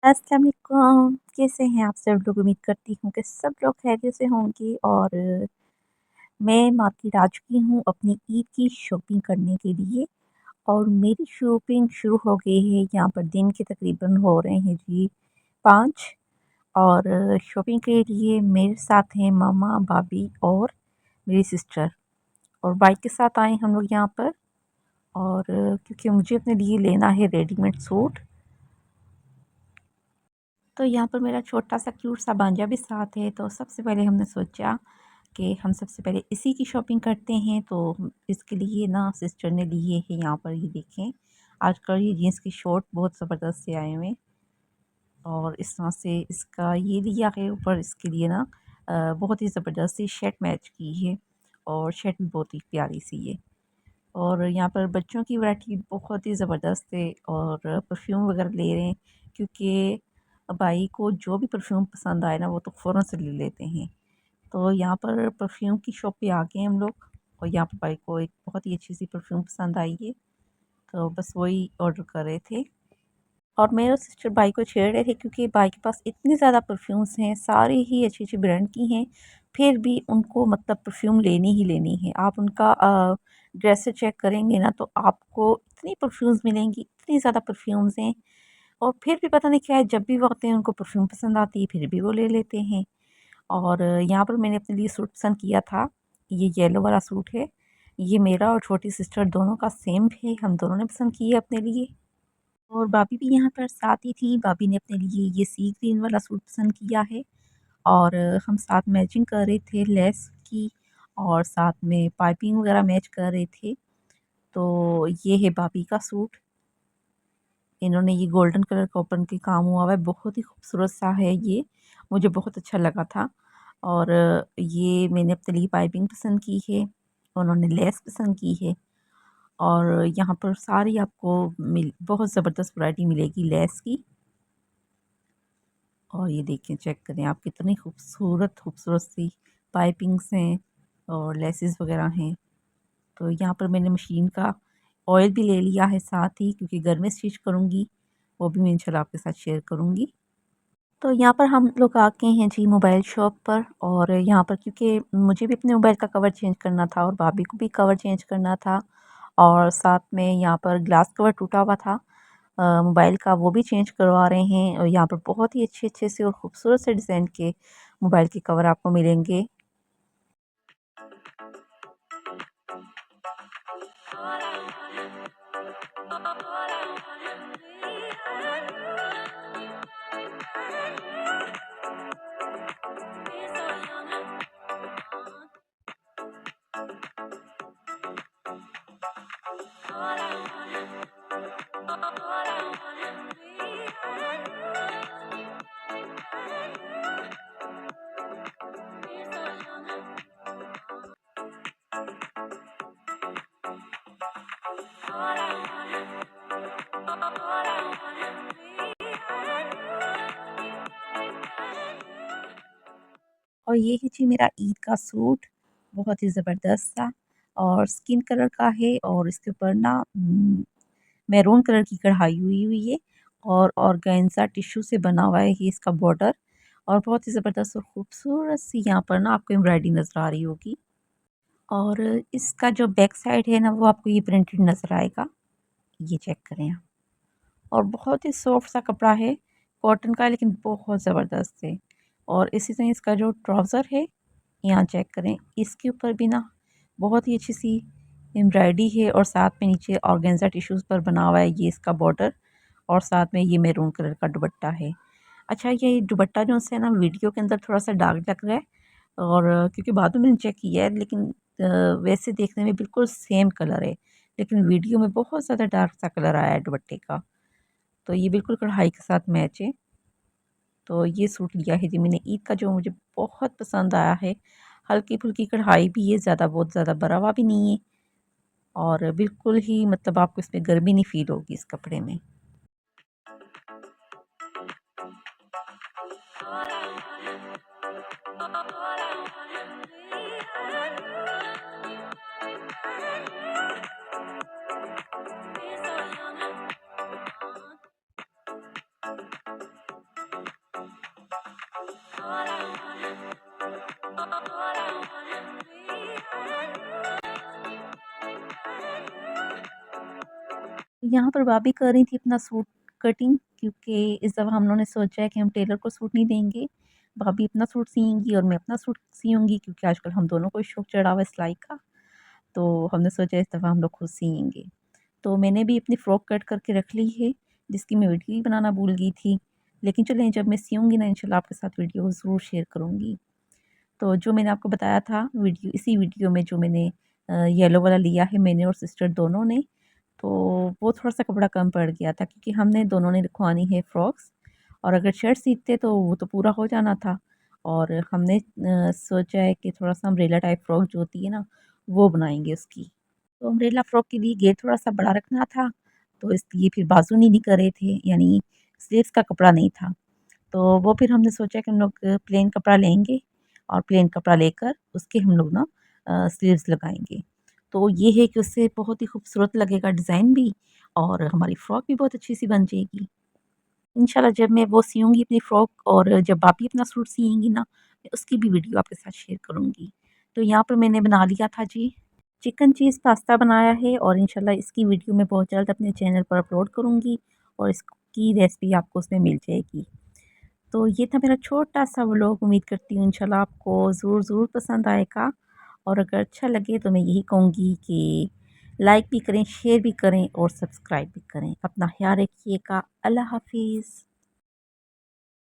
अस्सलाम वालेकुम, कैसे हैं आप सब लोग? उम्मीद करती हूँ कि सब लोग खैरियत से होंगे। और मैं मार्केट आ चुकी हूँ अपनी ईद की शॉपिंग करने के लिए। और मेरी शॉपिंग शुरू हो गई है। यहाँ पर दिन के तकरीबन हो रहे हैं जी 5। और शॉपिंग के लिए मेरे साथ हैं मामा, भाभी और मेरी सिस्टर। और बाइक के साथ आए हम लोग यहाँ पर। और क्योंकि मुझे अपने लिए लेना है रेडीमेड सूट, तो यहाँ पर मेरा छोटा सा क्यूट सा भांजा भी साथ है। तो सबसे पहले हमने सोचा कि हम सबसे पहले इसी की शॉपिंग करते हैं। तो इसके लिए ना सिस्टर ने लिए हैं, यहाँ पर ये देखें। आजकल ये जीन्स की शॉर्ट बहुत ज़बरदस्त से आए हुए हैं। और इस तरह से इसका ये लिया है ऊपर, इसके लिए ना बहुत ही ज़बरदस्त सी शर्ट मैच की है। और शर्ट भी बहुत ही प्यारी सी है। और यहाँ पर बच्चों की वैरायटी बहुत ही ज़बरदस्त है। और परफ्यूम वगैरह ले रहे हैं, क्योंकि भाई को जो भी परफ्यूम पसंद आए ना वो तो फ़ौरन से ले लेते हैं। तो यहाँ पर परफ्यूम की शॉप पे आ गए हम लोग। और यहाँ पर भाई को एक बहुत ही अच्छी सी परफ्यूम पसंद आई है, तो बस वही ऑर्डर कर रहे थे। और मेरे और सिस्टर भाई को छेड़ रहे थे, क्योंकि भाई के पास इतनी ज़्यादा परफ्यूम्स हैं, सारी ही अच्छी अच्छी ब्रांड की हैं। फिर भी उनको मतलब परफ्यूम लेनी ही लेनी है। आप उनका ड्रेसर चेक करेंगे ना तो आपको इतनी परफ्यूम्स मिलेंगी, इतनी ज़्यादा परफ्यूम्स हैं। और फिर भी पता नहीं क्या है, जब भी वो आते हैं उनको परफ्यूम पसंद आती है, फिर भी वो ले लेते हैं। और यहाँ पर मैंने अपने लिए सूट पसंद किया था। ये येलो वाला सूट है। ये मेरा और छोटी सिस्टर दोनों का सेम है, हम दोनों ने पसंद किया अपने लिए। और भाभी भी यहाँ पर साथ ही थी। भाभी ने अपने लिए ये सी ग्रीन वाला सूट पसंद किया है। और हम साथ मैचिंग कर रहे थे लेस की, और साथ में पाइपिंग वगैरह मैच कर रहे थे। तो ये है भाभी का सूट। इन्होंने ये गोल्डन कलर का ऊपर के काम हुआ हुआ है, बहुत ही खूबसूरत सा है ये, मुझे बहुत अच्छा लगा था। और ये मैंने अपने लिए पाइपिंग पसंद की है, उन्होंने लेस पसंद की है। और यहाँ पर सारी आपको बहुत ज़बरदस्त वैरायटी मिलेगी लेस की। और ये देखें, चेक करें आप, कितनी खूबसूरत खूबसूरत सी पाइपिंग्स हैं और लेसेस वगैरह हैं। तो यहाँ पर मैंने मशीन का ऑयल भी ले लिया है साथ ही, क्योंकि घर में स्टिच करूँगी, वो भी मैं इंशाल्लाह आपके साथ शेयर करूँगी। तो यहाँ पर हम लोग आ गए हैं जी मोबाइल शॉप पर। और यहाँ पर क्योंकि मुझे भी अपने मोबाइल का कवर चेंज करना था और भाभी को भी कवर चेंज करना था। और साथ में यहाँ पर ग्लास कवर टूटा हुआ था मोबाइल का, वो भी चेंज करवा रहे हैं। और यहाँ पर बहुत ही अच्छे अच्छे से और ख़ूबसूरत से डिज़ाइन के मोबाइल के कवर आपको मिलेंगे। और ये है जी मेरा ईद का सूट, बहुत ही ज़बरदस्त सा और स्किन कलर का है। और इसके ऊपर ना मैरून कलर की कढ़ाई हुई हुई है। और ऑर्गेन्जा टिश्यू से बना हुआ है ये इसका बॉर्डर। और बहुत ही ज़बरदस्त और ख़ूबसूरत सी यहाँ पर ना आपको एम्ब्रॉयडरी नज़र आ रही होगी। और इसका जो बैक साइड है ना वो आपको ये प्रिंटेड नज़र आएगा, ये चेक करें आप। और बहुत ही सॉफ्ट सा कपड़ा है, कॉटन का, लेकिन बहुत ज़बरदस्त है। और इसी तरह इसका जो ट्राउज़र है, यहाँ चेक करें, इसके ऊपर भी ना बहुत ही अच्छी सी एम्ब्रॉयडरी है। और साथ में नीचे ऑर्गेन्जा टिश्यूज़ पर बना हुआ है ये इसका बॉर्डर। और साथ में ये मैरून कलर का दुपट्टा है। अच्छा, ये दुपट्टा जो है ना वीडियो के अंदर थोड़ा सा डार्क लग रहा है, और क्योंकि बाद में मैंने चेक किया है, लेकिन वैसे देखने में बिल्कुल सेम कलर है, लेकिन वीडियो में बहुत ज़्यादा डार्क सा कलर आया है दुपट्टे का। तो ये बिल्कुल कढ़ाई के साथ मैच है। तो ये सूट लिया है जी मैंने ईद का, जो मुझे बहुत पसंद आया है। हल्की-फुल्की कढ़ाई भी है, बहुत ज़्यादा भरा हुआ भी नहीं है और बिल्कुल ही मतलब आपको इसमें गर्मी नहीं फ़ील होगी इस कपड़े में। यहाँ पर भाभी कर रही थी अपना सूट कटिंग क्योंकि इस दफ़ा हम लोगों ने सोचा है कि हम टेलर को सूट नहीं देंगे। भाभी अपना सूट सिएँगी और मैं अपना सूट सियूँगी क्योंकि आजकल हम दोनों को शौक चढ़ा हुआ है सिलाई का। तो हमने सोचा इस दफ़ा हम लोग खुद सिएँगे। तो मैंने भी अपनी फ़्रॉक कट करके रख ली है, जिसकी मैं वीडियो ही बनाना भूल गई थी। लेकिन चलें जब मैं सियूँगी ना इंशाल्लाह आपके साथ वीडियो ज़रूर शेयर करूँगी। तो जो मैंने आपको बताया था इसी वीडियो में जो मैंने येलो वाला लिया है मैंने और सिस्टर दोनों ने, तो वो थोड़ा-सा कपड़ा कम पड़ गया था क्योंकि हमने दोनों ने रखवानी है फ्रॉक्स और अगर शर्ट सीते तो वो तो पूरा हो जाना था और हमने सोचा है कि थोड़ा-सा अम्ब्रेला टाइप फ्रॉक जो होती है ना, वो बनाएँगे उसकी। तो अम्ब्रेला फ्रॉक के लिए घेर थोड़ा-सा बड़ा रखना था, तो इसलिए फिर बाजू नहीं निकल रहे थे, यानी स्लीव्स का कपड़ा नहीं था। तो वो फिर हमने सोचा कि हम लोग प्लेन कपड़ा लेंगे और प्लेन कपड़ा लेकर उसके हम लोग ना स्लीव्स लगाएँगे। तो ये है कि उससे बहुत ही खूबसूरत लगेगा डिज़ाइन भी और हमारी फ्रॉक भी बहुत अच्छी-सी बन जाएगी। इंशाल्लाह जब मैं वो सियूँगी अपनी फ्रॉक और जब आप भी अपना सूट सिएँगी ना, मैं उसकी भी वीडियो आपके साथ शेयर करूँगी। तो यहाँ पर मैंने बना लिया था जी चिकन चीज़ पास्ता बनाया है और इंशाल्लाह इसकी वीडियो मैं बहुत जल्द अपने चैनल पर अपलोड करूँगी और इसकी रेसिपी आपको उसमें मिल जाएगी। तो ये था मेरा छोटा-सा व्लॉग उम्मीद करती हूँ इंशाल्लाह आपको ज़रूर पसंद आएगा और अगर अच्छा लगे तो मैं यही कहूँगी कि लाइक भी करें, शेयर भी करें और सब्सक्राइब भी करें। अपना ख़्याल रखिएगा। अल्लाह हाफ़िज़।